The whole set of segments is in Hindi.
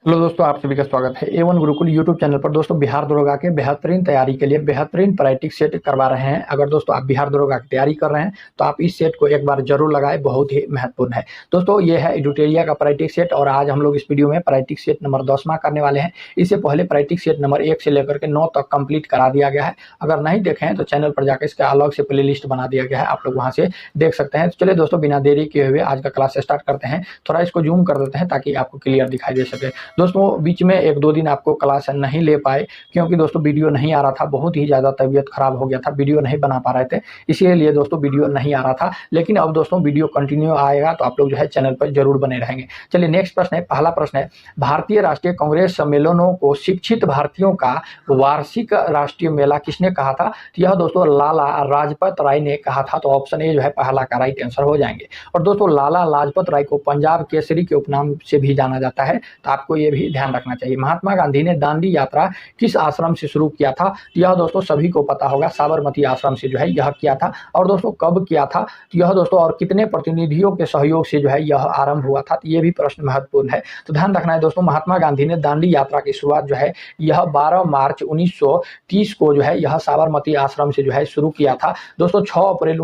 हेलो दोस्तों, आप सभी का स्वागत है A1 गुरुकुल यूट्यूब चैनल पर। दोस्तों, बिहार दरोगा के बेहतरीन तैयारी के लिए बेहतरीन प्रैक्टिस सेट करवा रहे हैं। अगर दोस्तों आप बिहार दरोगा की तैयारी कर रहे हैं तो आप इस सेट को एक बार जरूर लगाएं, बहुत ही महत्वपूर्ण है। दोस्तों, ये है एडुटेरिया का प्रैक्टिस सेट और आज हम लोग इस वीडियो में प्रैक्टिस सेट नंबर 10वां करने वाले हैं। इससे पहले प्रैक्टिस सेट नंबर 1 से लेकर के 9 तक कंप्लीट करा दिया गया है। अगर नहीं देखे हैं तो चैनल पर जाकर इसका अलग से प्ले लिस्ट बना दिया गया है, आप लोग वहाँ से देख सकते हैं। चलिए दोस्तों, बिना देरी किए हुए आज का क्लास स्टार्ट करते हैं। थोड़ा इसको जूम कर देते हैं ताकि आपको क्लियर दिखाई दे सके। दोस्तों, बीच में एक दो दिन आपको क्लास नहीं ले पाए क्योंकि दोस्तों वीडियो नहीं आ रहा था, बहुत ही ज़्यादा तबीयत खराब हो गया था, वीडियो नहीं बना पा रहे थे, इसीलिए दोस्तों वीडियो नहीं आ रहा था। लेकिन अब दोस्तों वीडियो कंटिन्यू आएगा तो आप लोग जो है चैनल पर जरूर बने रहेंगे। चलिए नेक्स्ट प्रश्न है। पहला प्रश्न है, भारतीय राष्ट्रीय कांग्रेस सम्मेलनों को शिक्षित भारतीयों का वार्षिक राष्ट्रीय मेला किसने कहा था? तो यह दोस्तों लाला लाजपत राय ने कहा था। तो ऑप्शन ए जो है पहला का राइट आंसर हो जाएंगे। और दोस्तों, लाला लाजपत राय को पंजाब केसरी के उपनाम से भी जाना जाता है, तो आपको ये भी ध्यान रखना चाहिए। महात्मा गांधी ने दांडी यात्रा किस आश्रम से शुरू किया था? तो यह दोस्तों सभी को पता होगा, साबरमती आश्रम से जो है यह किया था। और दोस्तों कब किया था? तो यह दोस्तों और कितने प्रतिनिधियों के सहयोग से जो है यह आरंभ हुआ था? तो ये भी प्रश्न महत्वपूर्ण है, तो ध्यान रखना है दोस्तों। महात्मा गांधी ने दांडी यात्रा की शुरुआत जो है यह 12 मार्च 1930 को जो है यह साबरमती आश्रम से जो है शुरू किया था। दोस्तों 6 अप्रैल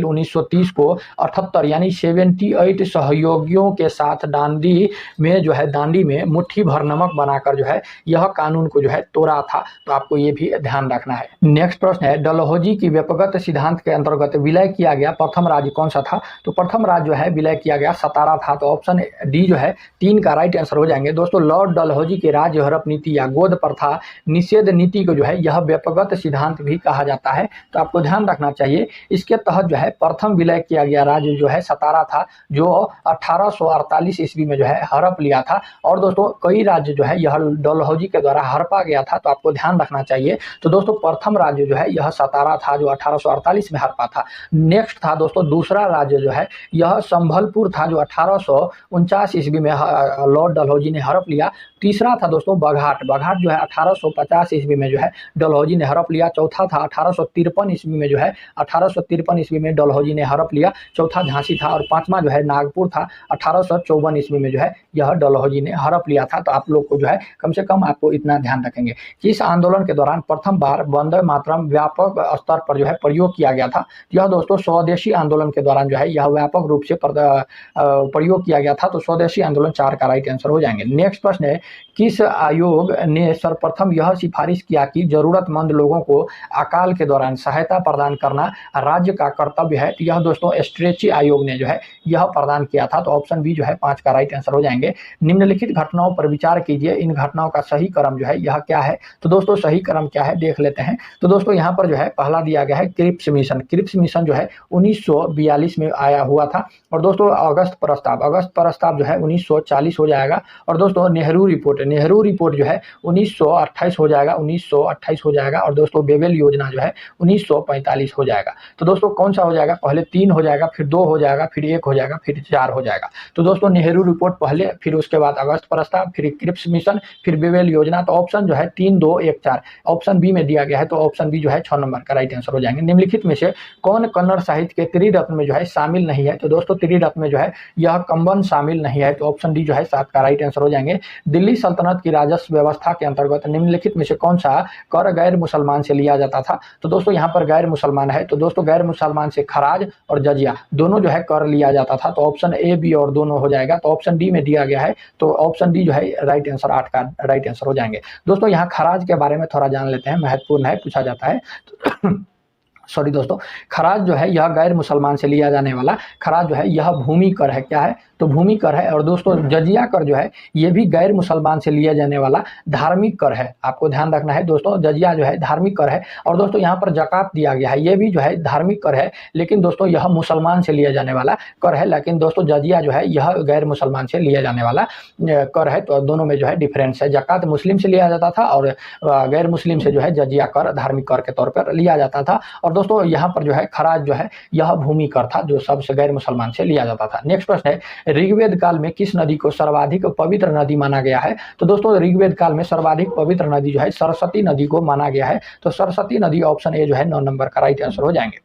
1930 को 78 यानी 78 सहयोगियों के साथ दांडी में मुट्ठी भर नमक बनाकर जो है यह कानून को जो है तोड़ा था। तो आपको ये भी ध्यान रखना है। नेक्स्ट प्रश्न है, डलहौजी की व्यापक सिद्धांत के अंतर्गत विलय किया गया प्रथम राज्य कौन सा था? तो प्रथम राज्य जो है विलय किया गया सतारा था। तो ऑप्शन डी जो है 3 का राइट आंसर हो जाएंगे। दोस्तों, लॉर्ड डलहौजी के राज्य हड़प नीति या गोद प्रथा निषेध नीति को जो है यह व्यापक सिद्धांत भी कहा जाता है। तो आपको ध्यान रखना चाहिए, इसके तहत जो है प्रथम विलय किया गया राज्य जो है सतारा था, जो 1848 ईस्वी में जो है हड़प लिया था। और दोस्तों कई राज्य जो है यह डलहौजी के द्वारा हड़पा गया था, तो आपको ध्यान रखना चाहिए। तो दोस्तों प्रथम राज्य जो है यह सतारा था, जो 1848 में हड़पा था। नेक्स्ट था दोस्तों दूसरा राज्य जो है यह संभलपुर था, जो 1849 ईस्वी में लॉर्ड डलहौजी ने हड़प लिया। तीसरा था दोस्तों बघाट जो है 1850 ईस्वी में जो है डलहौजी ने हड़प लिया। चौथा था 1853 ईस्वी में जो है 1853 ईस्वी में डलहौजी ने हड़प लिया। चौथा झांसी था। और पांचवा जो है नागपुर था, 1854 ईस्वी में जो है यह डलहौजी ने हड़प लिया था। तो आप लोग को जो है कम से कम आपको इतना ध्यान रखेंगे कि इस आंदोलन के दौरान प्रथम बार वंदे मातरम व्यापक स्तर पर जो है प्रयोग किया गया था। यह दोस्तों स्वदेशी आंदोलन के दौरान जो है यह व्यापक रूप से प्रयोग किया गया था। तो स्वदेशी आंदोलन 4 का राइट आंसर हो जाएंगे। नेक्स्ट प्रश्न है, किस आयोग ने सर्वप्रथम यह सिफारिश किया कि जरूरतमंद लोगों को अकाल के दौरान सहायता प्रदान करना राज्य का कर्तव्य है? तो यह दोस्तों स्ट्रेची आयोग ने जो है यह प्रदान किया था। तो ऑप्शन बी जो है 5 का राइट आंसर हो जाएंगे। निम्नलिखित घटनाओं पर विचार कीजिए, इन घटनाओं का सही क्रम जो है यह क्या है? तो दोस्तों सही क्रम क्या है देख लेते हैं। तो दोस्तों यहाँ पर जो है पहला दिया गया है क्रिप्स मिशन जो है 1942 में आया हुआ था। और दोस्तों अगस्त प्रस्ताव जो है 1940 हो जाएगा। और दोस्तों नेहरू रिपोर्ट जो है 1928 हो जाएगा। और दोस्तों बेबेल योजना जो है 1945 हो जाएगा। तो दोस्तों कौन सा हो जाएगा? पहले 3 हो जाएगा, फिर 2 हो जाएगा, फिर 1 हो जाएगा, फिर 4 हो जाएगा। तो दोस्तों नेहरू रिपोर्ट पहले, फिर उसके बाद अगस्त प्रस्ताव, फिर क्रिप्स मिशन, फिर बेबेल योजना। तो ऑप्शन जो है 3, 2, 1, 4 ऑप्शन बी में दिया गया है। तो ऑप्शन बी जो है 6 नंबर का राइट आंसर हो जाएंगे। निम्नलिखित में से कौन कन्नड़ साहित्य के त्रिरत्न में जो है शामिल नहीं है? तो दोस्तों त्रिरत्न में जो है यह कंबन शामिल नहीं है। तो ऑप्शन डी जो है 7 का राइट आंसर हो जाएंगे। दिल्ली सल्तनत की राजस्व व्यवस्था के अंतर्गत निम्नलिखित में से कौन सा कर गैर मुसलमान से लिया जाता था? तो दोस्तों यहाँ पर गैर मुसलमान है, तो दोस्तों गैर मुसलमान से खराज और जजिया दोनों जो है कर लिया जाता था। तो ऑप्शन ए, बी और दोनों हो जाएगा। तो ऑप्शन डी में दिया गया है, तो ऑप्शन डी जो है राइट आंसर 8 का राइट आंसर हो जाएंगे। दोस्तों यहाँ खराज के बारे में थोड़ा जान लेते हैं, महत्वपूर्ण है, पूछा जाता है। सॉरी दोस्तों, खराज जो है यह गैर मुसलमान से लिया जाने वाला खराज जो है यह भूमि कर है। क्या है? तो भूमि कर है। और दोस्तों जजिया कर जो है ये भी गैर मुसलमान से लिया जाने वाला धार्मिक कर है। आपको ध्यान रखना है दोस्तों, जजिया जो है धार्मिक कर है। और दोस्तों यहाँ पर ज़कात दिया गया है, ये भी जो है धार्मिक कर है, लेकिन दोस्तों यह मुसलमान से लिया जाने वाला कर है। लेकिन दोस्तों जजिया जो है यह गैर मुसलमान से लिया जाने वाला कर है। तो दोनों में जो है डिफरेंस है। ज़कात मुस्लिम से लिया जाता था और गैर मुस्लिम से जो है जजिया कर धार्मिक कर के तौर पर लिया जाता था। और दोस्तों यहाँ पर जो है खराज जो है यह भूमि कर था, जो सबसे गैर मुसलमान से लिया जाता था। नेक्स्ट प्रश्न है, ऋग्वेद काल में किस नदी को सर्वाधिक पवित्र नदी माना गया है? तो दोस्तों ऋग्वेद काल में सर्वाधिक पवित्र नदी जो है सरस्वती नदी को माना गया है। तो सरस्वती नदी ऑप्शन ए जो है 9 नंबर का राइट आंसर हो जाएंगे।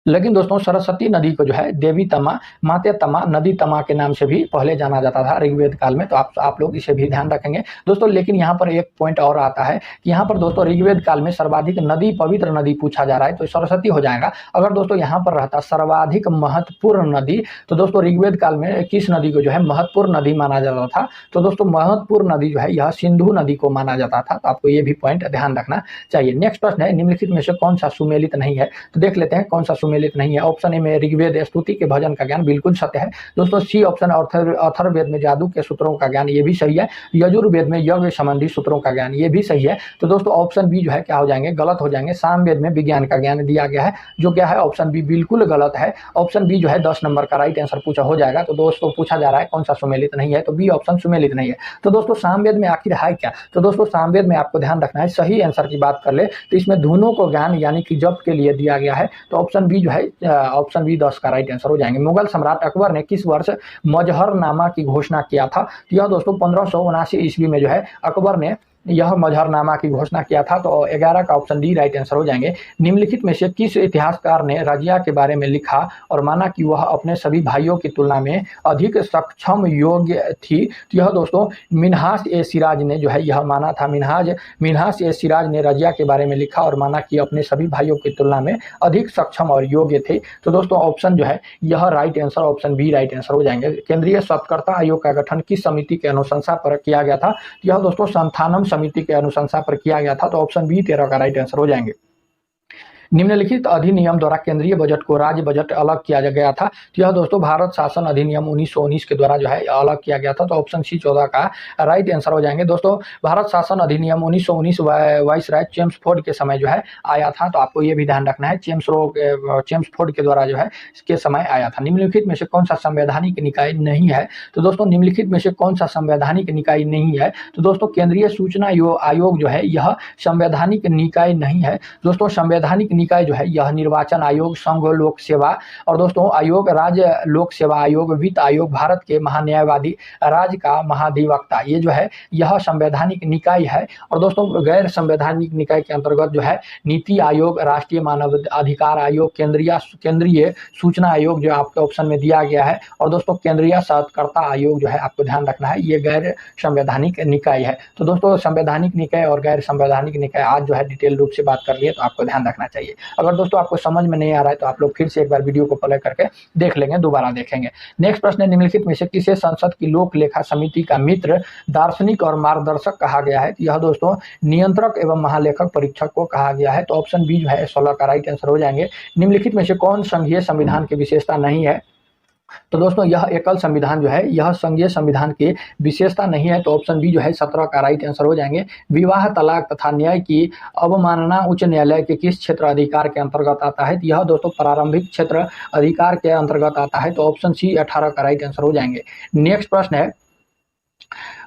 लेकिन दोस्तों सरस्वती नदी को जो है देवी तमा, माते तमा, नदी तमा के नाम से भी पहले जाना जाता था ऋग्वेद काल में। तो आप लोग इसे भी ध्यान रखेंगे दोस्तों। लेकिन यहाँ पर एक पॉइंट और आता है कि यहाँ पर दोस्तों ऋग्वेद काल में सर्वाधिक नदी, पवित्र नदी पूछा जा रहा है तो सरस्वती हो जाएगा। अगर दोस्तों यहाँ पर रहता सर्वाधिक महत्वपूर्ण नदी, तो दोस्तों ऋग्वेद काल में किस नदी को जो है महत्वपूर्ण नदी माना जाता था? तो दोस्तों महत्वपूर्ण नदी जो है यह सिंधु नदी को माना जाता था। तो आपको ये भी पॉइंट ध्यान रखना चाहिए। नेक्स्ट प्रश्न है, निम्नलिखित में से कौन सा सुमेलित नहीं है? तो देख लेते हैं कौन सा सुमेलित नहीं है। ऑप्शन ए में ऋग्वेद स्तुति के भजन का ज्ञान, बिल्कुल सत्य है दोस्तों। सी ऑप्शन अथर्ववेद में जादू के सूत्रों का ज्ञान, ये भी सही है। यजुर्वेद में यज्ञ संबंधी सूत्रों का ज्ञान, ये भी सही है। तो दोस्तों ऑप्शन बी जो है क्या हो जाएंगे? गलत हो जाएंगे। सामवेद में विज्ञान का ज्ञान दिया गया है, जो क्या है ऑप्शन बी बिल्कुल गलत है। ऑप्शन बी जो है 10 नंबर का राइट आंसर पूछा हो जाएगा। तो दोस्तों पूछा जा रहा है कौन सा सुमेलित नहीं है, तो बी ऑप्शन सुमेलित नहीं है। तो दोस्तों सामवेद में आखिर है क्या? तो दोस्तों सामवेद में आपको ध्यान रखना है, सही आंसर की बात कर ले तो इसमें धुनों को ज्ञान यानी कि जप के लिए दिया गया है। तो ऑप्शन बी जो है ऑप्शन बी 10 का राइट आंसर हो जाएंगे। मुगल सम्राट अकबर ने किस वर्ष मजहरनामा की घोषणा किया था? तो यह दोस्तों 1579 ईस्वी में जो है अकबर ने यह मजहरनामा की घोषणा किया था। तो 11 का ऑप्शन डी राइट आंसर हो जाएंगे। निम्नलिखित में से किस इतिहासकार ने रजिया के बारे में लिखा और माना कि वह अपने सभी भाइयों की तुलना में अधिक सक्षम योग्य थी? तो यह दोस्तों मिन्हाज ए सिराज ने जो है यह माना था। मिन्हाज ए सिराज ने रजिया के बारे में लिखा और माना कि अपने सभी भाइयों की तुलना में अधिक सक्षम और योग्य थे। तो दोस्तों ऑप्शन जो है यह right answer option B right answer हो जाएंगे। केंद्रीय शोधकर्ता आयोग का गठन किस समिति के अनुशंसा पर किया गया था? यह दोस्तों संथानम समिति के अनुशंसा पर किया गया था। तो ऑप्शन बी 13 का राइट आंसर हो जाएंगे। निम्नलिखित अधिनियम द्वारा केंद्रीय बजट को राज्य बजट अलग किया गया था? तो यह दोस्तों भारत शासन अधिनियम 1919 के द्वारा जो है अलग किया गया था। तो ऑप्शन सी 14 का राइट आंसर हो जाएंगे। दोस्तों भारत शासन अधिनियम 1919 वाइसराय चेम्सफोर्ड के समय जो है आया था। तो आपको ये भी ध्यान रखना है, चेम्सफोर्ड के द्वारा जो है इसके समय आया था। निम्नलिखित में से कौन सा संवैधानिक निकाय नहीं है? तो दोस्तों निम्नलिखित में से कौन सा संवैधानिक निकाय नहीं है? तो दोस्तों केंद्रीय सूचना आयोग जो है यह संवैधानिक निकाय नहीं है। दोस्तों संवैधानिक निकाय जो है यह निर्वाचन आयोग, संघ लोक सेवा और दोस्तों आयोग, राज्य लोक सेवा आयोग, वित्त आयोग, भारत के महान्यायवादी, राज्य का महाधिवक्ता, ये जो है यह संवैधानिक निकाय है। और दोस्तों गैर संवैधानिक निकाय के अंतर्गत जो है नीति आयोग, राष्ट्रीय मानव अधिकार आयोग, केंद्रीय सूचना आयोग जो आपके ऑप्शन में दिया गया है, और दोस्तों केंद्रीय शोधकर्ता आयोग जो है आपको ध्यान रखना है, ये गैर संवैधानिक निकाय है। तो दोस्तों संवैधानिक निकाय और गैर संवैधानिक निकाय आज जो है डिटेल रूप से बात कर लिए, तो आपको ध्यान रखना चाहिए। अगर दोस्तों आपको समझ में नहीं आ रहा है तो आप लोग फिर से एक बार वीडियो को प्ले करके देख लेंगे, दोबारा देखेंगे। नेक्स्ट प्रश्न है, निम्नलिखित में से किसे संसद की लोक लेखा समिति का मित्र, दार्शनिक और मार्गदर्शक कहा गया है? यह दोस्तों नियंत्रक एवं महालेखक परीक्षक को कहा गया है। तो ऑप्शन बी जो है 16 का राइट आंसर हो जाएंगे। निम्नलिखित में से कौन संघीय संविधान की विशेषता नहीं है? तो दोस्तों यह एकल संविधान जो है यह संघीय संविधान की विशेषता नहीं है। तो ऑप्शन बी जो है 17 का राइट आंसर हो जाएंगे। विवाह, तलाक तथा न्याय की अवमानना उच्च न्यायालय के किस क्षेत्र अधिकार के अंतर्गत आता है? यह दोस्तों प्रारंभिक क्षेत्र अधिकार के अंतर्गत आता है। तो ऑप्शन सी 18 का राइट आंसर हो जाएंगे। नेक्स्ट प्रश्न है,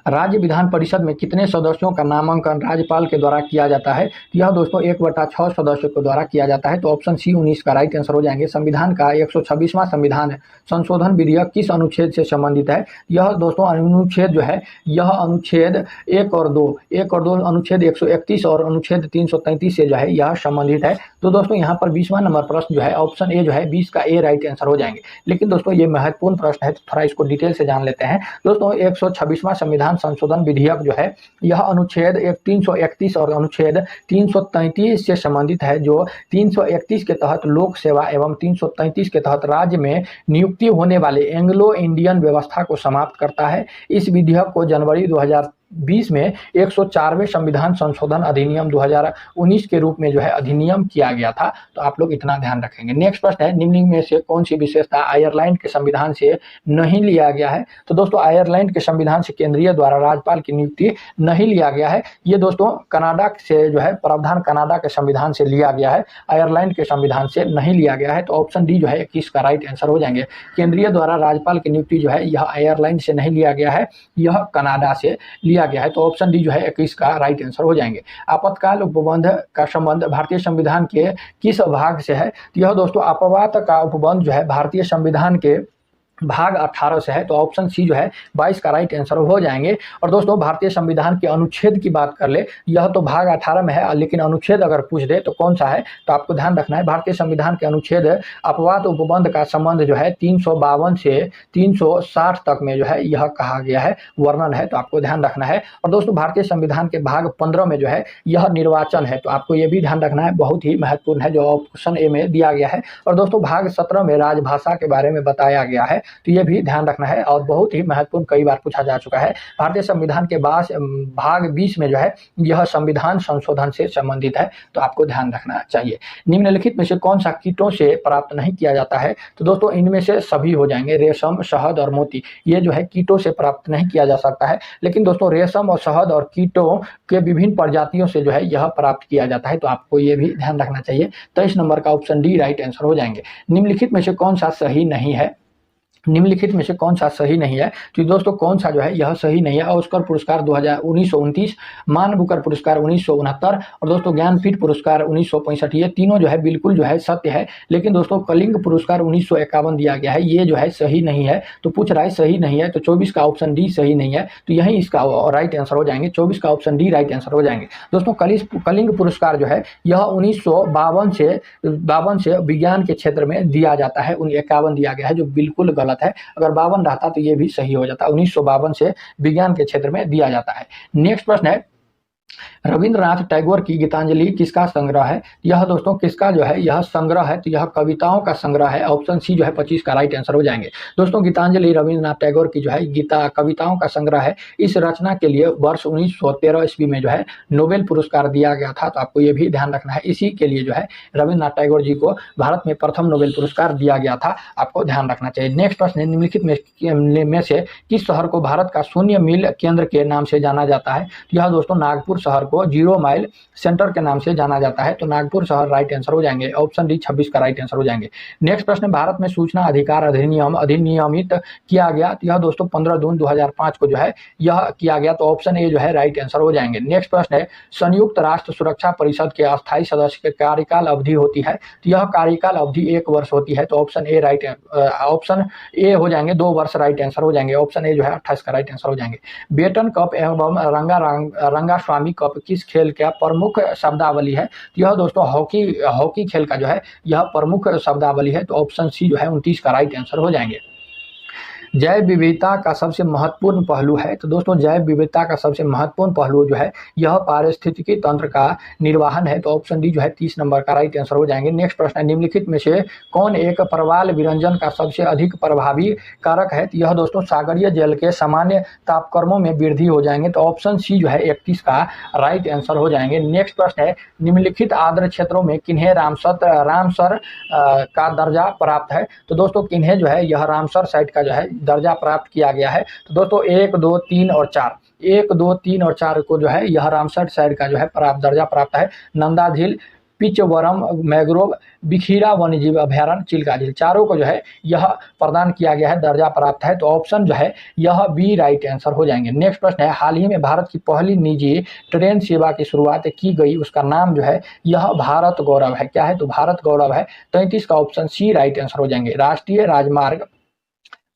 राज्य विधान परिषद में कितने सदस्यों का नामांकन राज्यपाल के द्वारा किया जाता है? यह दोस्तों 1/6 सदस्यों के द्वारा किया जाता है। तो ऑप्शन सी 19 का राइट आंसर हो जाएंगे। संविधान का 126वां संविधान संशोधन विधेयक किस अनुच्छेद से संबंधित है? यह दोस्तों अनुच्छेद जो है यह अनुच्छेद 1 और 2 अनुच्छेद 131 और अनुच्छेद 333 से जो है यह संबंधित है। तो दोस्तों यहाँ पर 20वां नंबर प्रश्न जो है ऑप्शन ए जो है 20 का ए राइट आंसर हो जाएंगे। लेकिन दोस्तों ये महत्वपूर्ण प्रश्न है, तो थोड़ा इसको डिटेल से जान लेते हैं। दोस्तों 126वां संविधान संशोधन विधेयक जो है यह अनुच्छेद 331 और अनुच्छेद 333 से संबंधित है, जो 331 के तहत लोक सेवा एवं 333 के तहत राज्य में नियुक्ति होने वाले एंग्लो इंडियन व्यवस्था को समाप्त करता है। इस विधेयक को जनवरी 2020 में 104वें संविधान संशोधन अधिनियम 2019 के रूप में जो है अधिनियम किया गया था। तो आप लोग इतना ध्यान रखेंगे। नेक्स्ट प्रश्न है, निम्न में से कौन सी विशेषता आयरलैंड के संविधान से नहीं लिया गया है? तो दोस्तों आयरलैंड के संविधान से केंद्रीय द्वारा राज्यपाल की नियुक्ति नहीं लिया गया है। ये दोस्तों कनाडा से जो है प्रावधान कनाडा के संविधान से लिया गया है, आयरलैंड के संविधान से नहीं लिया गया है। तो ऑप्शन डी जो है 21 का राइट आंसर हो जाएंगे। केंद्रीय द्वारा राज्यपाल की नियुक्ति जो है यह आयरलैंड से नहीं लिया गया है, यह कनाडा से लिया गया है। तो ऑप्शन डी जो है 21 का राइट आंसर हो जाएंगे। आपातकाल उपबंध का संबंध भारतीय संविधान के किस भाग से है? तो यह दोस्तों आपात का उपबंध जो है भारतीय संविधान के भाग 18 से है, तो ऑप्शन सी जो है 22 का राइट आंसर हो जाएंगे। और दोस्तों भारतीय संविधान के अनुच्छेद की बात कर ले, यह तो भाग 18 में है, लेकिन अनुच्छेद अगर पूछ दे तो कौन सा है, तो आपको ध्यान रखना है भारतीय संविधान के अनुच्छेद अपवाद उपबंध का संबंध जो है 352 से 360 तक में जो है यह कहा गया है, वर्णन है, तो आपको ध्यान रखना है। और दोस्तों भारतीय संविधान के भाग 15 में जो है यह निर्वाचन है, तो आपको यह भी ध्यान रखना है, बहुत ही महत्वपूर्ण है, जो ऑप्शन ए में दिया गया है। और दोस्तों भाग 17 में राजभाषा के बारे में बताया गया है, तो ये भी ध्यान रखना है, और बहुत ही महत्वपूर्ण, कई बार पूछा जा चुका है। भारतीय संविधान के बाद भाग 20 में जो है यह संविधान संशोधन से संबंधित है, तो आपको ध्यान रखना चाहिए। निम्नलिखित में से कौन सा कीटों से प्राप्त नहीं किया जाता है, तो दोस्तों इनमें से सभी हो जाएंगे, रेशम, शहद और मोती, ये जो है कीटों से प्राप्त नहीं किया जा सकता है। लेकिन दोस्तों रेशम और शहद और कीटों के विभिन्न प्रजातियों से जो है यह प्राप्त किया जाता है, तो आपको ये भी ध्यान रखना चाहिए। 23 नंबर का ऑप्शन डी राइट आंसर हो जाएंगे। निम्नलिखित में से कौन सा सही नहीं है, निम्नलिखित में से कौन सा सही नहीं है, तो दोस्तों कौन सा जो है यह सही नहीं है। ऑस्कर पुरस्कार 1929, मान बुकर पुरस्कार 1969 और दोस्तों ज्ञानपीठ पुरस्कार 1965, ये तीनों जो है बिल्कुल जो है सत्य है। लेकिन दोस्तों कलिंग पुरस्कार 1951 दिया गया है, ये जो है सही नहीं है, तो पूछ रहा है सही नहीं है, तो 24 का ऑप्शन डी सही नहीं है, तो यही इसका राइट आंसर हो जाएंगे। 24 का ऑप्शन डी राइट आंसर हो जाएंगे। दोस्तों कलिंग पुरस्कार जो है यह 1952 से विज्ञान के क्षेत्र में दिया जाता है, 51 दिया गया है, जो बिल्कुल गलत है। अगर 52 रहता तो ये भी सही हो जाता। 1952 से विज्ञान के क्षेत्र में दिया जाता है। नेक्स्ट प्रश्न है, रविंद्रनाथ टैगोर की गीतांजलि किसका संग्रह है। यह दोस्तों किसका जो है यह संग्रह है, तो यह कविताओं का संग्रह है। ऑप्शन सी जो है 25 का राइट आंसर हो जाएंगे। दोस्तों गीतांजलि रविंद्रनाथ टैगोर की जो है गीता कविताओं का संग्रह है। इस रचना के लिए वर्ष 1913 ईस्वी में जो है नोबेल पुरस्कार दिया गया था, तो आपको ये भी ध्यान रखना है। इसी के लिए जो है रविंद्रनाथ टैगोर जी को भारत में प्रथम नोबेल पुरस्कार दिया गया था, आपको ध्यान रखना चाहिए। नेक्स्ट प्रश्न है, निम्नलिखित में से किस शहर को भारत का शून्य मील केंद्र के नाम से जाना जाता है। यह दोस्तों नागपुर शहर को 0 माइल सेंटर के नाम से जाना जाता है, तो नागपुर शहर राइट आंसर हो जाएंगे। ऑप्शन डी 26 का राइट आंसर हो जाएंगे। नेक्स्ट प्रश्न, भारत में सूचना अधिकार अधिनियम अधिनियमित किया गया, तो यह दोस्तों 15 जून 2005 को जो है यह किया गया, तो ऑप्शन ए जो है राइट आंसर हो जाएंगे। नेक्स्ट प्रश्न है, संयुक्त राष्ट्र सुरक्षा परिषद के अस्थायी सदस्य के कार्यकाल अवधि होती है, तो यह कार्यकाल अवधि 1 वर्ष होती है, तो option A right option A हो जाएंगे, 2 वर्ष राइट आंसर हो जाएंगे। ऑप्शन ए जो है 28 का राइट आंसर हो जाएंगे। बेटन कप एवं रंगास्वामी कप किस खेल का प्रमुख शब्दावली है, तो यह दोस्तों हॉकी खेल का जो है यह प्रमुख शब्दावली है, तो ऑप्शन सी जो है 29 का राइट आंसर हो जाएंगे। जैव विविधता का सबसे महत्वपूर्ण पहलू है, तो दोस्तों जैव विविधता का सबसे महत्वपूर्ण पहलू जो है यह पारिस्थितिकी तंत्र का निर्वहन है, तो ऑप्शन डी जो है 30 नंबर का राइट आंसर हो जाएंगे। नेक्स्ट प्रश्न है, निम्नलिखित में से कौन एक प्रवाल विरंजन का सबसे अधिक प्रभावी कारक है, तो यह दोस्तों सागरीय जल के सामान्य तापक्रमों में वृद्धि हो जाएंगे, तो ऑप्शन सी जो है 31 का राइट आंसर हो जाएंगे। नेक्स्ट प्रश्न है, निम्नलिखित आर्द्र क्षेत्रों में किन्हें रामसर का दर्जा प्राप्त है, तो दोस्तों किन्हें जो है यह रामसर साइट का जो है दर्जा प्राप्त किया गया है, तो दोस्तों 1, 2, 3 और 4, 1, 2, 3 और 4 को जो है यह रामसर साइट का जो है दर्जा प्राप्त है। नंदा झील, पिचवरम मैग्रोव, बिखीरा वन्यजीव अभयारण्य, चिल्का झील, चारों को जो है यह प्रदान किया गया है, दर्जा प्राप्त है, तो ऑप्शन जो है यह बी राइट आंसर हो जाएंगे। नेक्स्ट प्रश्न है, हाल ही में भारत की पहली निजी ट्रेन सेवा की शुरुआत की गई, उसका नाम जो है यह भारत गौरव है। क्या है, तो भारत गौरव है। 33 का ऑप्शन सी राइट आंसर हो जाएंगे।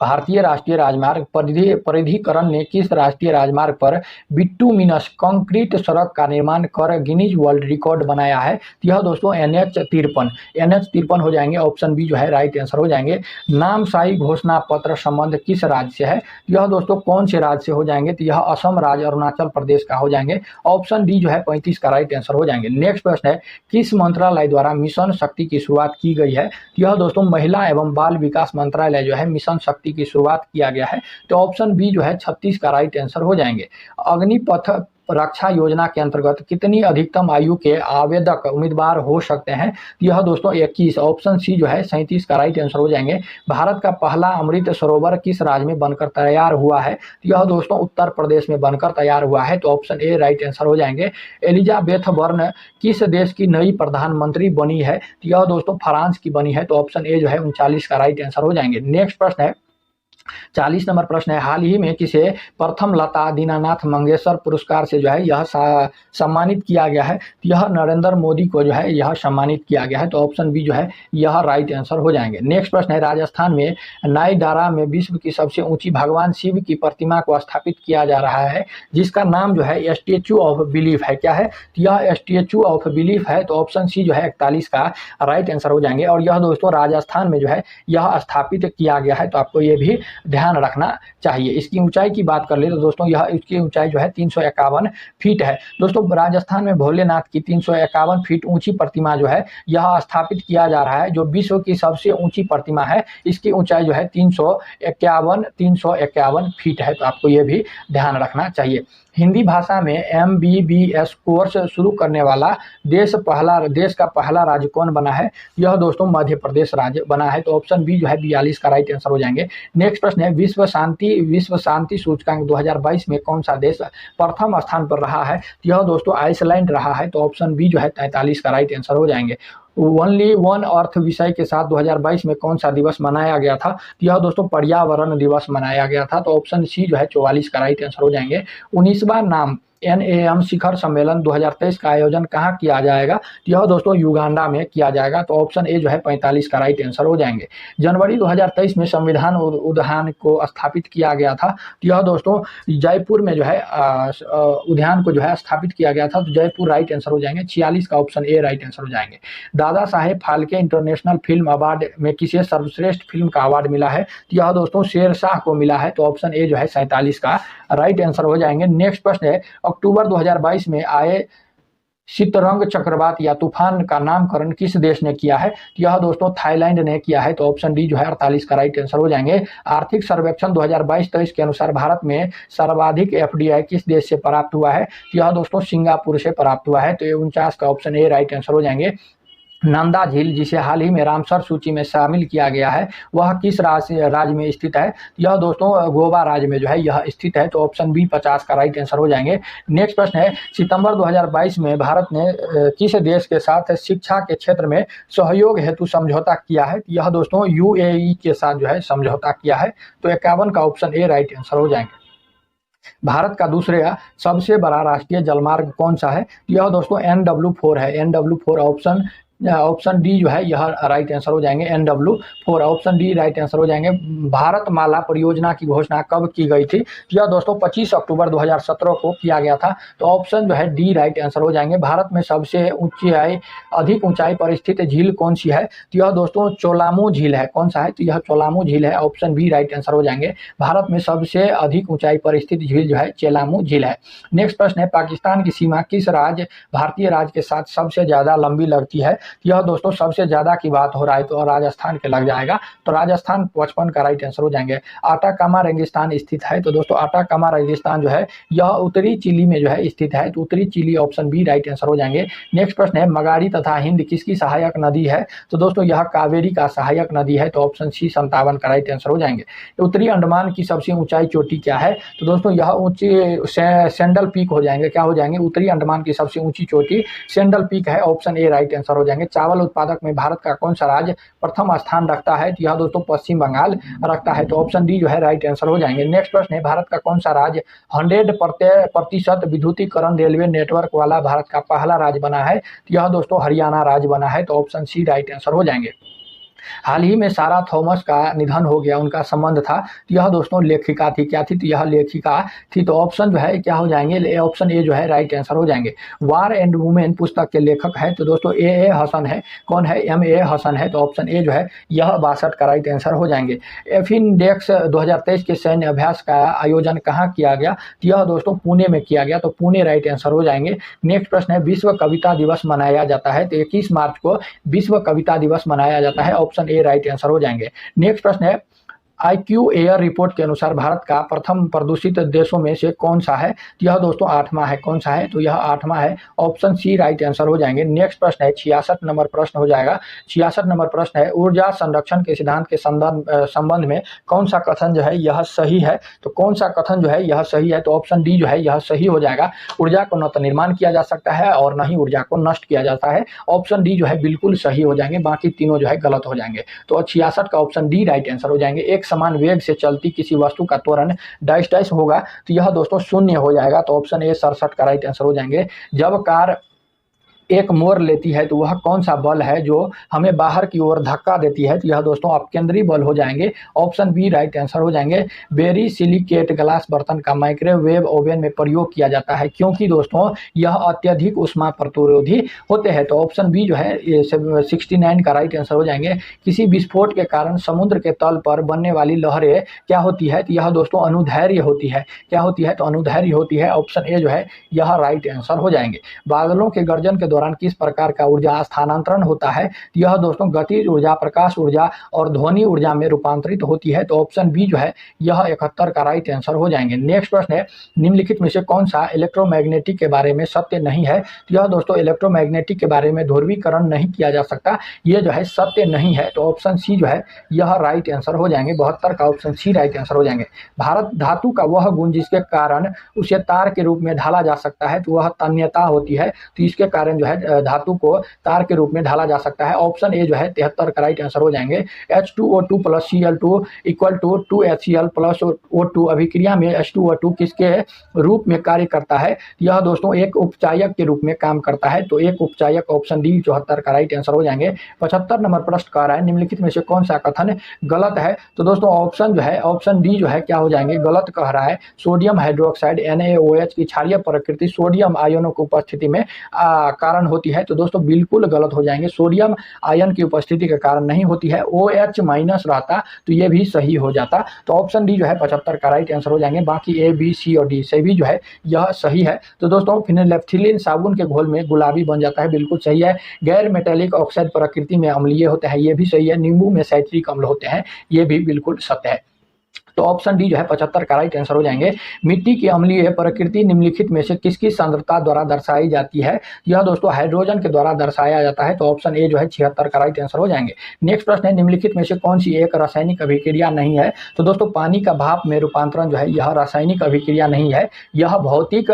भारतीय राष्ट्रीय राजमार्ग प्राधिकरण ने किस राष्ट्रीय राजमार्ग पर बिटुमिनस कंक्रीट सड़क का निर्माण कर गिनीज वर्ल्ड रिकॉर्ड बनाया है, यह दोस्तों NH 53 हो जाएंगे। ऑप्शन बी जो है राइट आंसर हो जाएंगे। नामसाई घोषणा पत्र संबंध किस राज्य से है, यह दोस्तों कौन से राज्य से हो जाएंगे, तो यह असम राज्य अरुणाचल प्रदेश का हो जाएंगे। ऑप्शन डी जो है 35 का राइट आंसर हो जाएंगे। नेक्स्ट प्रश्न है, किस मंत्रालय द्वारा मिशन शक्ति की शुरुआत की गई है, यह दोस्तों महिला एवं बाल विकास मंत्रालय जो है मिशन शक्ति की शुरुआत किया गया है, तो ऑप्शन बी जो है 36 का राइट आंसर हो जाएंगे। अग्निपथ रक्षा योजना के अंतर्गत कितनी अधिकतम आयु के आवेदक उम्मीदवार हो सकते हैं, यह दोस्तों 21, ऑप्शन सी जो है 37 का राइट आंसर हो जाएंगे। भारत का पहला अमृत सरोवर किस राज्य में बनकर तैयार हुआ है, यह दोस्तों उत्तर प्रदेश में बनकर तैयार हुआ है, तो ऑप्शन ए राइट आंसर हो जाएंगे। एलिजाबेथ बर्न किस देश की नई प्रधानमंत्री बनी है, यह दोस्तों फ्रांस की बनी है, तो ऑप्शन ए जो है 39 का राइट आंसर हो जाएंगे। नेक्स्ट प्रश्न है, 40 नंबर प्रश्न है, हाल ही में किसे प्रथम लता दीनानाथ मंगेशकर पुरस्कार से जो है यह सम्मानित किया गया है? तो यह नरेंद्र मोदी को जो है यह सम्मानित किया गया है। तो ऑप्शन बी जो है यह राइट आंसर हो जाएंगे। नेक्स्ट प्रश्न है, राजस्थान में नाईडारा में विश्व की सबसे ऊंची भगवान शिव की प्रतिमा को स्थापित किया जा रहा है, जिसका नाम जो है स्टैचू ऑफ बिलीफ है। क्या है? तो यह स्टैचू ऑफ बिलीफ है। तो ऑप्शन सी जो है 41 का राइट आंसर हो जाएंगे। और यह दोस्तों राजस्थान में जो है यह स्थापित किया गया है। तो आपको ये भी ध्यान रखना चाहिए। इसकी ऊंचाई की बात कर ले तो दोस्तों यह इसकी ऊंचाई जो है 351 फीट है। दोस्तों राजस्थान में भोलेनाथ की 351 फीट ऊंची प्रतिमा जो है यह स्थापित किया जा रहा है। जो विश्व की सबसे ऊंची प्रतिमा है इसकी ऊंचाई जो है 351 फीट है। तो आपको यह भी ध्यान रखना चाहिए। हिंदी भाषा में MBBS कोर्स शुरू करने वाला देश का पहला राज्य कौन बना है? यह दोस्तों मध्य प्रदेश राज्य बना है। तो ऑप्शन बी जो है 42 का राइट आंसर हो जाएंगे। नेक्स्ट प्रश्न है, विश्व शांति सूचकांक 2022 में कौन सा देश प्रथम स्थान पर रहा है? यह दोस्तों आइसलैंड रहा है। तो ऑप्शन बी जो है 43 का राइट आंसर हो जाएंगे। ओनली वन अर्थ विषय के साथ 2022 में कौन सा दिवस मनाया गया था? यह दोस्तों पर्यावरण दिवस मनाया गया था। तो ऑप्शन सी जो है 44 का राइट आंसर हो जाएंगे। 19वां नाम NAM शिखर सम्मेलन 2023 का आयोजन कहाँ किया जाएगा? यह दोस्तों युगांडा में किया जाएगा। तो ऑप्शन ए जो है 45 का राइट आंसर हो जाएंगे। जनवरी 2023 में संविधान उद्यान को स्थापित किया गया था। यह दोस्तों जयपुर में जो है उद्यान को जो है स्थापित किया गया था। तो जयपुर राइट आंसर हो जाएंगे। 46 का ऑप्शन ए राइट आंसर हो जाएंगे। Dada Saheb Phalke international film award में किसे सर्वश्रेष्ठ फिल्म का अवार्ड मिला है? यह दोस्तों शेरशाह को मिला है। तो ऑप्शन ए जो है 47 का राइट आंसर हो जाएंगे। नेक्स्ट प्रश्न है, अक्टूबर 2022 में आए शीतरंग चक्रवात या तूफान का नामकरण किस देश ने किया है? यह दोस्तों थाईलैंड ने किया है। तो ऑप्शन डी जो है 48 का राइट आंसर हो जाएंगे। आर्थिक सर्वेक्षण 2022-23 के अनुसार भारत में सर्वाधिक FDI किस देश से प्राप्त हुआ है? यह दोस्तों सिंगापुर से प्राप्त हुआ है। तो 49 का ऑप्शन ए राइट आंसर हो जाएंगे। नंदा झील जिसे हाल ही में रामसर सूची में शामिल किया गया है वह किस राज्य में स्थित है? यह दोस्तों गोवा राज्य में जो है यह स्थित है। तो ऑप्शन बी 50 का राइट आंसर हो जाएंगे। नेक्स्ट प्रश्न है, सितंबर 2022 में भारत ने किस देश के साथ शिक्षा के क्षेत्र में सहयोग हेतु समझौता किया है? यह दोस्तों UAE के साथ जो है समझौता किया है। तो 51 का ऑप्शन ए राइट आंसर हो जाएंगे। भारत का दूसरा सबसे बड़ा राष्ट्रीय जलमार्ग कौन सा है? यह दोस्तों NW4 है। NW4 ऑप्शन डी जो है यह राइट आंसर हो जाएंगे। NW4 option D right answer हो जाएंगे। भारतमाला परियोजना की घोषणा कब की गई थी? यह दोस्तों 25 अक्टूबर 2017 को किया गया था। तो ऑप्शन जो है डी राइट आंसर हो जाएंगे। भारत में सबसे अधिक ऊंचाई पर स्थित झील कौन सी है? तो यह दोस्तों चोलामू झील है। कौन सा है? तो यह चोलामू झील है। ऑप्शन बी राइट आंसर हो जाएंगे। भारत में सबसे अधिक ऊंचाई पर स्थित झील जो है चेलामू झील है। नेक्स्ट प्रश्न है, पाकिस्तान की सीमा किस भारतीय राज्य के साथ सबसे ज्यादा लंबी लगती है? यह दोस्तों सबसे ज्यादा की बात हो रहा है तो राजस्थान के लग जाएगा। तो राजस्थान 55 का राइट आंसर हो जाएंगे। आटाकामा रेगिस्तान स्थित है। तो दोस्तों आटाकामा रेगिस्तान जो है यह उत्तरी चिली में जो है स्थित है। तो उत्तरी Chile option B right answer हो जाएंगे। नेक्स्ट प्रश्न है, मगाड़ी तथा हिंद किसकी सहायक नदी है? तो दोस्तों यह कावेरी का सहायक नदी है। तो ऑप्शन सी 57 का राइट आंसर हो जाएंगे। उत्तरी अंडमान की सबसे ऊंचाई चोटी क्या है? तो दोस्तों यह ऊंची सैंडल पीक हो जाएंगे। क्या हो जाएंगे? उत्तरी अंडमान की सबसे ऊंची चोटी सैंडल पीक है। ऑप्शन ए राइट आंसर हो जाएंगे। चावल उत्पादक में भारत का कौन सा राज्य प्रथम स्थान रखता है? तो यह दोस्तों पश्चिम बंगाल रखता है। तो ऑप्शन डी जो है राइट आंसर हो जाएंगे। नेक्स्ट प्रश्न है, भारत का कौन सा राज्य 100% विद्युतीकरण रेलवे नेटवर्क वाला भारत का पहला राज्य बना है? तो यह दोस्तों हरियाणा राज्य बना है। तो ऑप्शन सी राइट आंसर हो जाएंगे। हाल ही में सारा थॉमस का निधन हो गया, उनका संबंध था। तो यह दोस्तों लेखिका थी। क्या थी? तो यह लेखिका थी। तो ऑप्शन जो है क्या हो जाएंगे? ऑप्शन ए जो है राइट आंसर हो जाएंगे। वार एंड वुमेन पुस्तक के लेखक है। तो दोस्तों ए हसन है। कौन है? MA हसन है। तो ऑप्शन ए जो है यह 62 का राइट आंसर हो जाएंगे। एफिनडेक्स 2023 के सैन्य अभ्यास का आयोजन कहाँ किया गया? तो यह दोस्तों पुणे में किया गया। तो पुणे राइट आंसर हो जाएंगे। नेक्स्ट प्रश्न है, विश्व कविता दिवस मनाया जाता है। तो 21 मार्च को विश्व कविता दिवस मनाया जाता है। ऑप्शन ए राइट आंसर हो जाएंगे। नेक्स्ट प्रश्न है, IQ एयर रिपोर्ट के अनुसार भारत का प्रथम प्रदूषित देशों में से कौन सा है? यह दोस्तों 8वां है। कौन सा है? तो यह 8वां है। ऑप्शन सी राइट आंसर हो जाएंगे। नेक्स्ट प्रश्न है 66 नंबर प्रश्न हो जाएगा। 66 नंबर प्रश्न है, ऊर्जा संरक्षण के सिद्धांत के संबंध में कौन सा कथन जो है यह सही है? तो कौन सा कथन जो है यह सही है? तो ऑप्शन डी जो है यह सही हो जाएगा। ऊर्जा को न तो निर्माण किया जा सकता है और न ही ऊर्जा को नष्ट किया जाता है। ऑप्शन डी जो है बिल्कुल सही हो जाएंगे। बाकी तीनों जो है गलत हो जाएंगे। तो 66 का ऑप्शन डी राइट आंसर हो जाएंगे। एक समान वेग से चलती किसी वस्तु का त्वरण डैश डैश होगा, तो यह दोस्तों शून्य हो जाएगा। तो ऑप्शन ए 67 का राइट आंसर हो जाएंगे। जब कार एक मोड़ लेती है तो वह कौन सा बल है जो हमें बाहर की ओर धक्का देती है, तो यह दोस्तों अपकेंद्री बल हो जाएंगे। ऑप्शन बी राइट आंसर हो जाएंगे। बेरी सिलिकेट ग्लास बर्तन का माइक्रोवेव ओवन में प्रयोग किया जाता है क्योंकि दोस्तों यह अत्यधिक उष्मा प्रतिरोधी होते हैं। तो ऑप्शन बी जो है 69 का राइट आंसर हो जाएंगे। किसी विस्फोट के कारण समुद्र के तल पर बनने वाली लहरें क्या होती है, तो यह दोस्तों अनुदैर्घ्य होती है। क्या होती है, तो अनुदैर्घ्य होती है। ऑप्शन ए जो है यह राइट आंसर हो जाएंगे। बादलों के गर्जन के दौरान किस प्रकार का ऊर्जा स्थानांतरण होता है, यह दोस्तों गतिज ऊर्जा, प्रकाश ऊर्जा और ध्वनि ऊर्जा में रूपांतरित होती है। तो ऑप्शन बी जो है यह 71 का राइट आंसर हो जाएंगे। नेक्स्ट प्रश्न है, निम्नलिखित में से कौन सा इलेक्ट्रोमैग्नेटिक के बारे में सत्य नहीं है, तो यह दोस्तों इलेक्ट्रोमैग्नेटिक के बारे में ध्रुवीकरण नहीं किया जा सकता, यह जो है सत्य नहीं है। तो ऑप्शन सी जो है यह राइट आंसर हो जाएंगे। 72 का ऑप्शन सी राइट आंसर हो जाएंगे। भारत धातु का वह गुण जिसके कारण उसे तार के रूप में ढाला जा सकता है, तो वह तन्यता होती है। तो इसके कारण जो है धातु को तार के रूप में ढाला जा सकता है। ऑप्शन ए जो है 73 का राइट आंसर हो जाएंगे। H2O2 plus Cl2 equal to 2HCl plus O2 अभिक्रिया में H2O2 किसके रूप में कार्य करता है, यह दोस्तों एक उपचायक के रूप में काम करता है। तो एक उपचायक, ऑप्शन डी 74 का राइट आंसर हो जाएंगे। 75 नंबर प्रश्न कह रहा है, निम्नलिखित में से कौन सा कथन गलत है, तो दोस्तों ऑप्शन जो है ऑप्शन डी जो है क्या हो जाएंगे, गलत कह रहा है। सोडियम हाइड्रोक्साइड NaOH की क्षारीय प्रकृति सोडियम आयनों की उपस्थिति में कारण होती है, तो दोस्तों बिल्कुल गलत हो जाएंगे। सोडियम आयन की उपस्थिति के कारण नहीं होती है। OH माइनस रहता तो ये भी सही हो जाता। तो ऑप्शन डी जो है 75 का राइट आंसर हो जाएंगे। बाकी ए बी सी और डी से भी जो है यह सही है। तो दोस्तों फिनाइलफिथीलिन साबुन के घोल में गुलाबी बन जाता है, बिल्कुल सही है। गैर मेटेलिक ऑक्साइड प्रकृति में अम्लीय होते हैं, ये भी सही है। नींबू में साइट्रिक अम्ल होते हैं, ये भी बिल्कुल सत्य है। तो ऑप्शन डी जो है 75 का राइट आंसर हो जाएंगे। मिट्टी की अम्लीय प्रकृति निम्नलिखित में से किसकी सांद्रता द्वारा दर्शाई जाती है, यह दोस्तों हाइड्रोजन के द्वारा दर्शाया जाता है। तो ऑप्शन ए जो है 76 का राइट आंसर हो जाएंगे। नेक्स्ट प्रश्न है, निम्नलिखित में से कौन सी एक रासायनिक अभिक्रिया नहीं है, तो दोस्तों पानी का भाप में रूपांतरण जो है यह रासायनिक अभिक्रिया नहीं है, यह भौतिक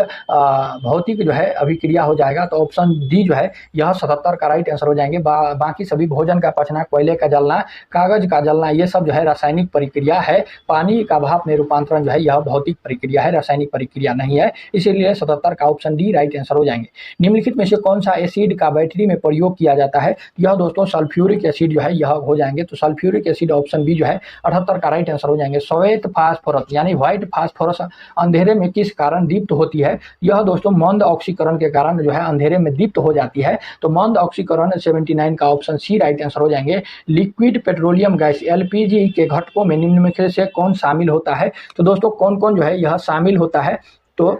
जो है अभिक्रिया हो जाएगा। तो ऑप्शन डी जो है यह 77 का राइट आंसर हो जाएंगे। बाकी सभी भोजन का पचना, कोयले का जलना, कागज का जलना, ये सब जो है रासायनिक प्रक्रिया है। पानी का भाप में रूपांतरण जो है यह भौतिक प्रक्रिया है, रासायनिक प्रक्रिया नहीं है, इसीलिए 77 का ऑप्शन डी राइट आंसर हो जाएंगे। निम्नलिखित में से कौन सा एसिड का बैटरी में प्रयोग किया जाता है, यह दोस्तों सल्फ्यूरिक एसिड जो है यह हो जाएंगे। तो सल्फ्यूरिक एसिड ऑप्शन बी जो है 78 का राइट आंसर हो जाएंगे। श्वेत फास्फोरस यानी व्हाइट फास्फोरस अंधेरे में किस कारण दीप्त होती है, यह दोस्तों मंद ऑक्सीकरण के कारण जो है अंधेरे में दीप्त हो जाती है। तो मंद ऑक्सीकरण 79 का ऑप्शन सी राइट आंसर हो जाएंगे। लिक्विड पेट्रोलियम गैस LPG के घटकों में निम्न में से कौन शामिल होता है, तो दोस्तों कौन कौन जो है यह शामिल होता है, तो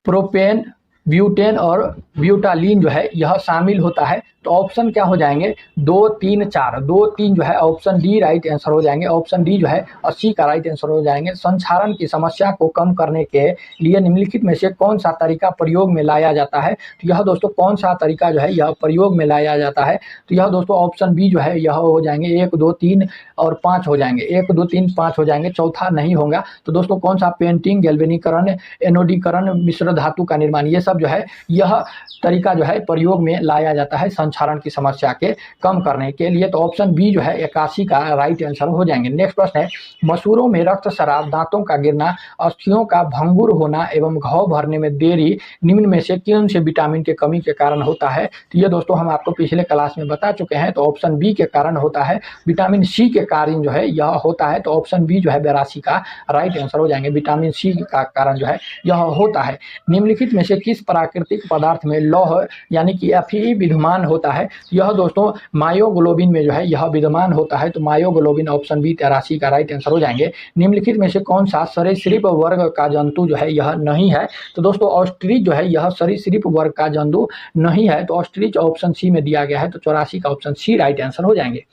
प्रोपेन, ब्यूटेन और ब्यूटालीन जो है यह शामिल होता है। तो ऑप्शन क्या हो जाएंगे, 2 3 4, 2 3 जो है ऑप्शन डी राइट आंसर हो जाएंगे। ऑप्शन डी जो है 80 का राइट आंसर हो जाएंगे। संक्षारण की समस्या को कम करने के लिए निम्नलिखित में से कौन सा तरीका प्रयोग में लाया जाता है, तो यह दोस्तों कौन सा तरीका जो है यह प्रयोग में लाया जाता है, तो यह दोस्तों ऑप्शन बी जो है यह हो जाएंगे 1 2 3 और 5 हो जाएंगे। 1 2 3 5 हो जाएंगे, चौथा नहीं होगा। तो दोस्तों कौन सा, पेंटिंग, गैल्वेनीकरण, एनोडीकरण, मिश्र धातु का निर्माण, ये सब जो है यह तरीका जो है प्रयोग में लाया जाता है संक्षारण की समस्या के कम करने के लिए। तो ऑप्शन बी जो है 81 का राइट आंसर हो जाएंगे। नेक्स्ट प्रश्न है, मसूरों में रक्तस्राव, दांतों का गिरना, अस्थियों का भंगुर होना एवं घाव भरने में देरी निम्न में से कौन से विटामिन के कमी के कारण होता है, तो ये दोस्तों हम आपको पिछले क्लास में बता चुके हैं। तो ऑप्शन बी के कारण होता है। विटामिन सी के कारण जो है यह होता है। तो ऑप्शन बी जो है 82 का राइट आंसर हो जाएंगे। विटामिन सी का कारण जो है यह होता है। निम्नलिखित में से किस प्राकृतिक पदार्थ में लौह यानी कि Fe विद्यमान होता है, यह दोस्तों मायोग्लोबिन में जो है यह विद्यमान होता है। तो मायोग्लोबिन ऑप्शन बी 83 का राइट आंसर हो जाएंगे। निम्नलिखित में से कौन सा सरीसृप वर्ग का जंतु जो है यह नहीं है, तो दोस्तों ऑस्ट्रिच जो है यह सरीसृप वर्ग का जंतु नहीं है। तो ऑस्ट्रिच ऑप्शन सी में दिया गया है। तो 84 का ऑप्शन सी राइट आंसर हो जाएंगे।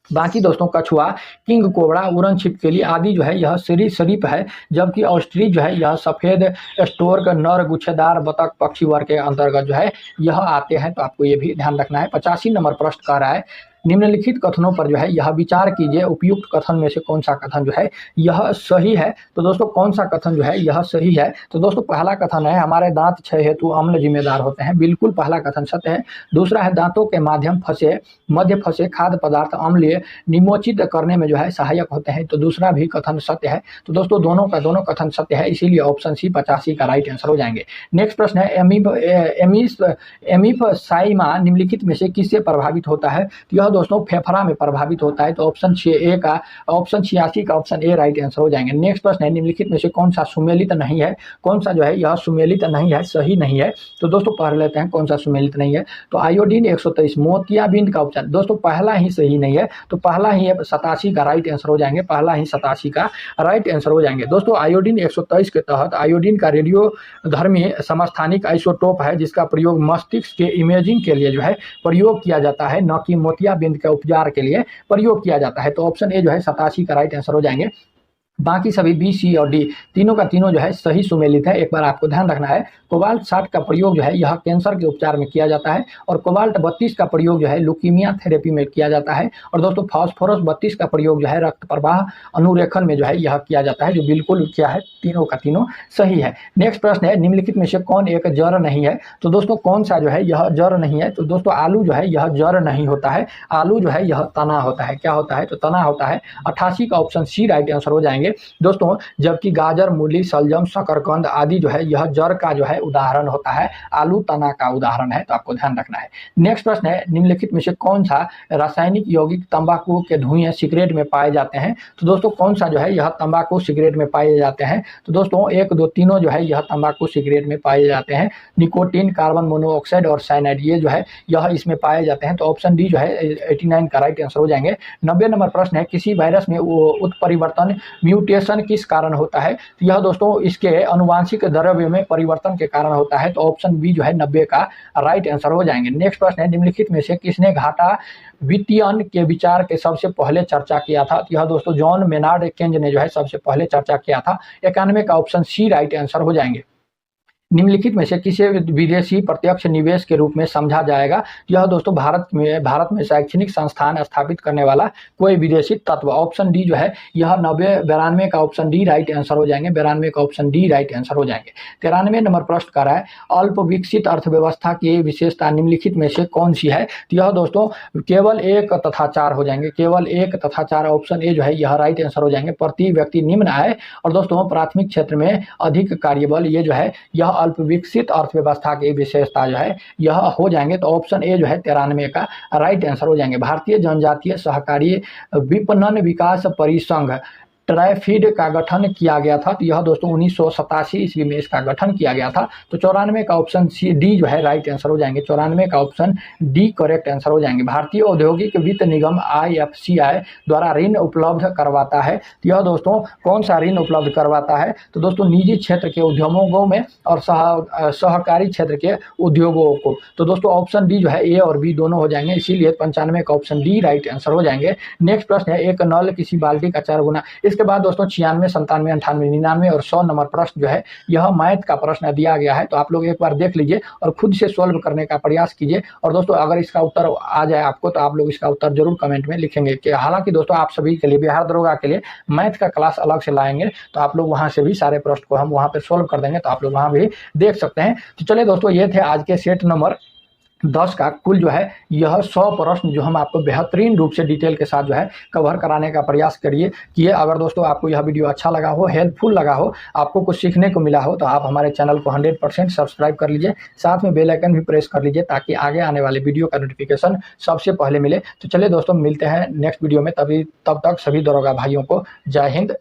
बाकी दोस्तों कछुआ, किंग कोबरा, उड़न छिपकली आदि जो है यह सरीसृप है, जबकि ऑस्ट्रिच जो है यह सफेद स्टोर्क, नर गुच्छेदार बतख पक्षी वर्ग के अंतर्गत जो है यह आते हैं। तो आपको ये भी ध्यान रखना है। 85 नंबर प्रश्न कह रहा है, निम्नलिखित कथनों पर जो है यह विचार कीजिए, उपयुक्त कथन में से कौन सा कथन जो है यह सही है। तो दोस्तों कौन सा कथन जो है यह सही है? तो दोस्तों पहला कथन है हमारे दांत क्षय हेतु अम्ल जिम्मेदार होते हैं। बिल्कुल पहला कथन सत्य है। दूसरा है दांतों के मध्य फंसे खाद्य पदार्थ अम्लीय निमोचित करने में जो है सहायक होते हैं। तो दूसरा भी कथन सत्य है। तो दोस्तों दोनों कथन सत्य है, इसीलिए ऑप्शन सी 85 का राइट आंसर हो जाएंगे। नेक्स्ट प्रश्न है एमीफसाइमा निम्नलिखित में से किससे प्रभावित होता है? तो यह दोस्तों फेफड़ा में प्रभावित होता है। तो ऑप्शन 86 का ऑप्शन ए राइट आंसर हो जाएंगे। नेक्स्ट प्रश्न है निम्नलिखित में से कौन सा सुमेलित नहीं है? कौन सा जो है यह सुमेलित नहीं है, सही नहीं है। तो दोस्तों पढ़ लेते हैं कौन सा सुमेलित नहीं है। तो आयोडीन 123 मोतियाबिंद का ऑप्शन दोस्तों पहला ही सही नहीं है। तो पहला ही 87 का राइट आंसर हो जाएंगे। पहला ही 87 का राइट आंसर हो जाएंगे। दोस्तों आयोडीन 123 के तहत आयोडीन का रेडियोधर्मी समस्थानिक आइसोटोप है, जिसका प्रयोग मस्तिष्क के इमेजिंग के लिए जो है प्रयोग किया जाता है, न कि मोतियाबिंद के उपचार के लिए प्रयोग किया जाता है। तो ऑप्शन ए जो है 87 का राइट आंसर हो जाएंगे। बाकी सभी बी, सी और डी तीनों का तीनों जो है सही सुमेलित है। एक बार आपको ध्यान रखना है, कोबाल्ट 60 का प्रयोग जो है यह कैंसर के उपचार में किया जाता है, और कोबाल्ट 32 का प्रयोग जो है लुकीमिया थेरेपी में किया जाता है। और दोस्तों फास्फोरस 32 का प्रयोग जो है रक्त प्रवाह अनुरेखन में जो है यह किया जाता है, जो बिल्कुल क्या है तीनों का तीनों सही है। नेक्स्ट प्रश्न है निम्नलिखित में से कौन एक जड़ नहीं है? तो दोस्तों कौन सा जो है यह जड़ नहीं है? तो दोस्तों आलू जो है यह जड़ नहीं होता है, आलू जो है यह तना होता है। क्या होता है? तो तना होता है। 88 का ऑप्शन सी राइट आंसर हो जाएंगे दोस्तों। जबकि गाजर, मूली, शलजम, शकरकंद आदि जो है यह जड़ का जो है उदाहरण होता है, आलू तना का उदाहरण है। तो आपको ध्यान रखना है। नेक्स्ट प्रश्न है निम्नलिखित में से कौन सा रासायनिक यौगिक तंबाकू के धुएं सिगरेट में पाए जाते हैं? तो दोस्तों कौन सा जो है यह तंबाकू सिगरेट में पाए जाते हैं? तो दोस्तों 1, 2, तीनों जो है यह तंबाकू सिगरेट में पाए जाते हैं। निकोटीन, कार्बन मोनोऑक्साइड और साइनाइड ये जो है यह इसमें पाए जाते हैं। तो ऑप्शन डी जो है 89 का राइट आंसर हो जाएंगे। 90 नंबर प्रश्न है किसी वायरस में उत्परिवर्तन म्यूटेशन किस कारण होता है? तो यह दोस्तों इसके अनुवांशिक द्रव्य में परिवर्तन के कारण होता है। तो ऑप्शन बी जो है 90 का राइट आंसर हो जाएंगे। नेक्स्ट प्रश्न है निम्नलिखित में से किसने घाटा वित्तीयन के विचार के सबसे पहले चर्चा किया था? तो यह दोस्तों जॉन मेनार्ड केंज ने जो है सबसे पहले चर्चा किया था। 91 का ऑप्शन सी राइट आंसर हो जाएंगे। निम्नलिखित में से किसे विदेशी प्रत्यक्ष निवेश के रूप में समझा जाएगा? यह दोस्तों भारत में शैक्षणिक संस्थान स्थापित करने वाला कोई विदेशी तत्व। ऑप्शन डी जो है यह 92 का ऑप्शन डी राइट आंसर हो जाएंगे। 92 का ऑप्शन डी राइट आंसर हो जाएंगे। 93 नंबर प्रश्न कर रहा है अल्प विकसित अर्थव्यवस्था की विशेषता निम्नलिखित में से कौन सी है? तो यह दोस्तों केवल 1 तथा 4 हो जाएंगे। केवल 1 तथा 4 ऑप्शन ए जो है यह राइट आंसर हो जाएंगे। प्रति व्यक्ति निम्न आय और दोस्तों प्राथमिक क्षेत्र में अधिक कार्यबल, ये जो है यह अल्प विकसित अर्थव्यवस्था की विशेषता जो है यह हो जाएंगे। तो ऑप्शन ए जो है 93 का राइट आंसर हो जाएंगे। भारतीय जनजातीय सहकारी विपणन विकास परिसंघ ट्राइफीड का गठन किया गया था। तो यह दोस्तों 1987 ईस्वी में इसका गठन किया गया था। तो 94 का ऑप्शन सी डी जो है राइट आंसर हो जाएंगे। 94 का ऑप्शन डी करेक्ट आंसर हो जाएंगे। भारतीय औद्योगिक वित्त निगम IFCI द्वारा ऋण उपलब्ध करवाता है। तो यह दोस्तों कौन सा ऋण उपलब्ध करवाता है? तो दोस्तों निजी क्षेत्र के उद्यमों में और सहकारी क्षेत्र के उद्योगों को। तो दोस्तों ऑप्शन डी जो है ए और बी दोनों हो जाएंगे, इसीलिए 95 का ऑप्शन डी राइट आंसर हो जाएंगे। नेक्स्ट प्रश्न है एक नल किसी बाल्टी का 4 गुना। इसके बाद दोस्तों 96, 97, 98, 99 और 100 नंबर प्रश्न जो है यह मैथ का प्रश्न दिया गया है। तो आप लोग एक बार देख लीजिए और खुद से सॉल्व करने का प्रयास कीजिए। और दोस्तों अगर इसका उत्तर आ जाए आपको तो आप लोग इसका उत्तर जरूर कमेंट में लिखेंगे। कि हालांकि दोस्तों आप सभी के लिए बिहार दरोगा के लिए मैथ का क्लास अलग से लाएंगे, तो आप लोग वहां से भी सारे प्रश्न को हम वहां पर सोल्व कर देंगे, तो आप लोग वहां भी देख सकते हैं। तो चलिए दोस्तों ये थे आज के सेट नंबर 10 का कुल जो है यह 100 प्रश्न जो हम आपको बेहतरीन रूप से डिटेल के साथ जो है कवर कराने का प्रयास किए। अगर दोस्तों आपको यह वीडियो अच्छा लगा हो, हेल्पफुल लगा हो, आपको कुछ सीखने को मिला हो, तो आप हमारे चैनल को 100% सब्सक्राइब कर लीजिए। साथ में बेल आइकन भी प्रेस कर लीजिए ताकि आगे आने वाले वीडियो का नोटिफिकेशन सबसे पहले मिले। तो चलिए दोस्तों मिलते हैं नेक्स्ट वीडियो में, तब तक सभी दरोगा भाइयों को जय हिंद।